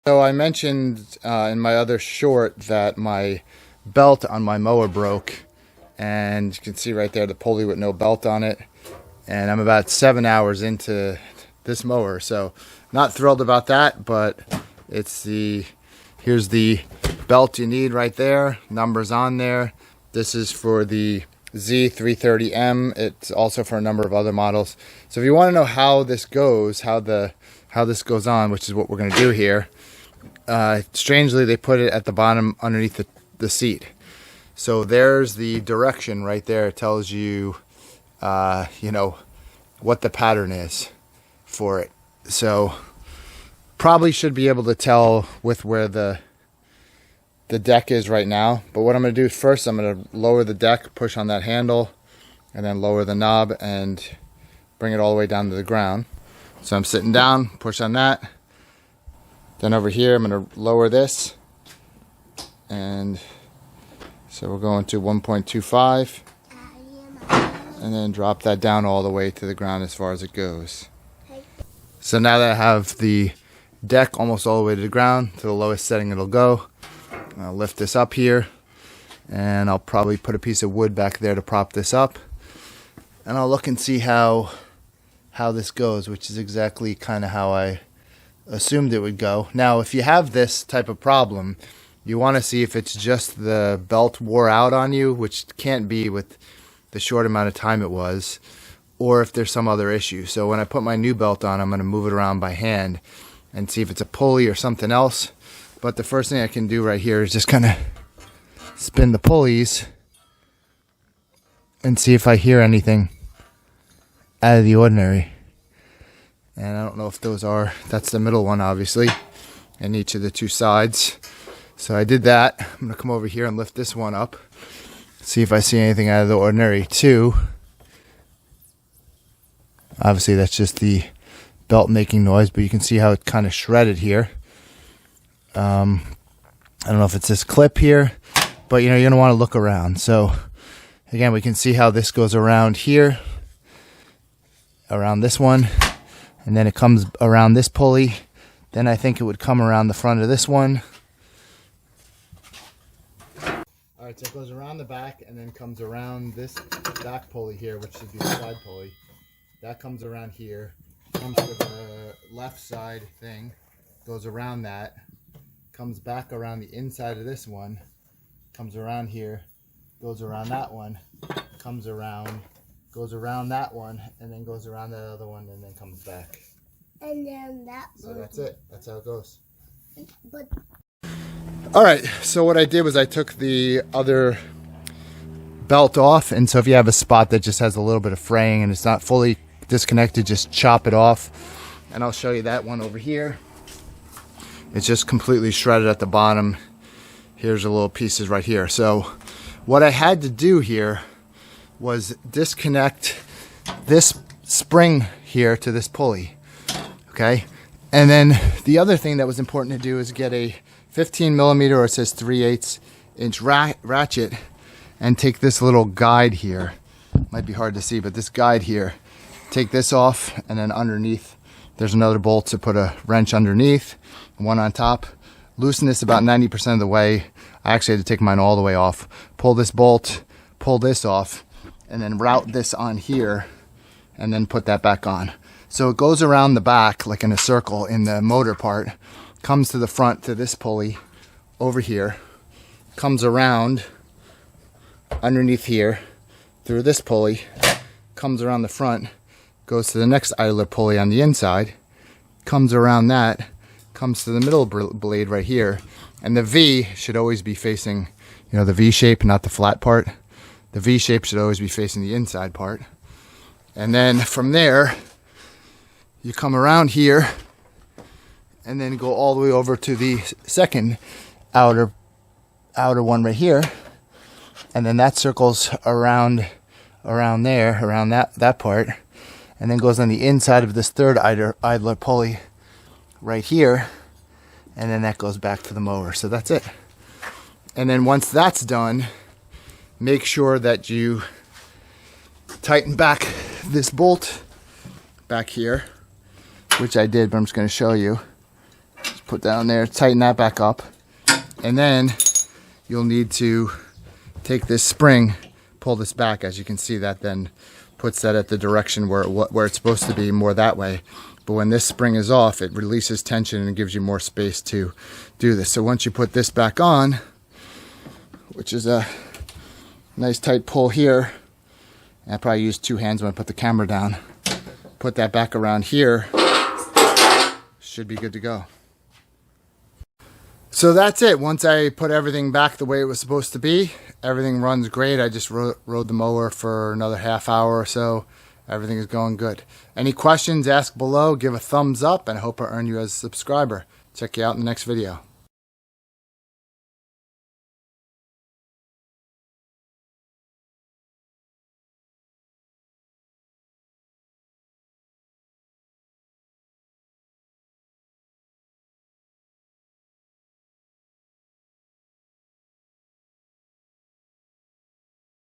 So I mentioned in my other short that my belt on my mower broke, and you can see right there the pulley with no belt on it. And I'm about 7 hours into this mower, so not thrilled about that, but here's the belt you need right there, numbers on there. This is for the Z330M. It's also for a number of other models. So if you want to know how this goes, how this goes on, which is what we're going to do here, strangely they put it at the bottom underneath the seat. So there's the direction right there. It tells you, what the pattern is for it. So probably should be able to tell with where the deck is right now. But what I'm going to do first, I'm going to lower the deck, push on that handle, and then lower the knob and bring it all the way down to the ground. So I'm sitting down, push on that. Then over here, I'm going to lower this. And so we're going to 1.25. And then drop that down all the way to the ground as far as it goes. So now that I have the deck almost all the way to the ground, to the lowest setting it'll go, I'll lift this up here, and I'll probably put a piece of wood back there to prop this up, and I'll look and see how this goes, which is exactly kind of how I assumed it would go. Now, if you have this type of problem, you want to see if it's just the belt wore out on you, which can't be with the short amount of time it was, or if there's some other issue. So when I put my new belt on, I'm going to move it around by hand and see if it's a pulley or something else. But the first thing I can do right here is just kind of spin the pulleys and see if I hear anything out of the ordinary. And I don't know if that's the middle one, obviously, and each of the two sides. So I did that. I'm going to come over here and lift this one up, see if I see anything out of the ordinary too. Obviously that's just the belt making noise, but you can see how it's kind of shredded here. I don't know if it's this clip here, but you're going to want to look around. So again, we can see how this goes around here, around this one, and then it comes around this pulley. Then I think it would come around the front of this one. Alright, so it goes around the back and then comes around this back pulley here, which should be the side pulley. That comes around here, comes to the left side thing, goes around that, comes back around the inside of this one, comes around here, goes around that one, comes around, goes around that one, and then goes around that other one, and then comes back. And then that one. So that's it. That's how it goes. But Alright, so what I did was I took the other belt off, and so if you have a spot that just has a little bit of fraying and it's not fully disconnected, just chop it off. And I'll show you that one over here. It's just completely shredded at the bottom. Here's the little pieces right here. So what I had to do here was disconnect this spring here to this pulley. Okay, and then the other thing that was important to do is get a 15 millimeter, or it says 3/8 inch ratchet, and take this little guide here. Might be hard to see, but this guide here, take this off, and then underneath there's another bolt to put a wrench underneath, one on top. Loosen this about 90% of the way. I actually had to take mine all the way off. Pull this bolt, pull this off, and then route this on here, and then put that back on. So it goes around the back like in a circle in the motor part, comes to the front to this pulley over here, comes around underneath here through this pulley, comes around the front, goes to the next idler pulley on the inside, comes around that, comes to the middle blade right here, and the V should always be facing, the V shape, not the flat part. The V shape should always be facing the inside part. And then from there, you come around here and then go all the way over to the second outer one right here, and then that circles around there, around that part, and then goes on the inside of this third idler pulley right here, and then that goes back to the mower. So that's it. And then once that's done, make sure that you tighten back this bolt back here, which I did, but I'm just going to show you. Just put down there, tighten that back up. And then you'll need to take this spring, pull this back. As you can see, that then puts that at the direction where it's supposed to be, more that way. But when this spring is off, it releases tension and gives you more space to do this. So once you put this back on, which is a nice tight pull here, and I probably use 2 hands when I put the camera down, put that back around here, should be good to go. So that's it. Once I put everything back the way it was supposed to be, everything runs great. I just rode the mower for another half hour or so. Everything is going good. Any questions, ask below, give a thumbs up, and I hope I earn you as a subscriber. Check you out in the next video.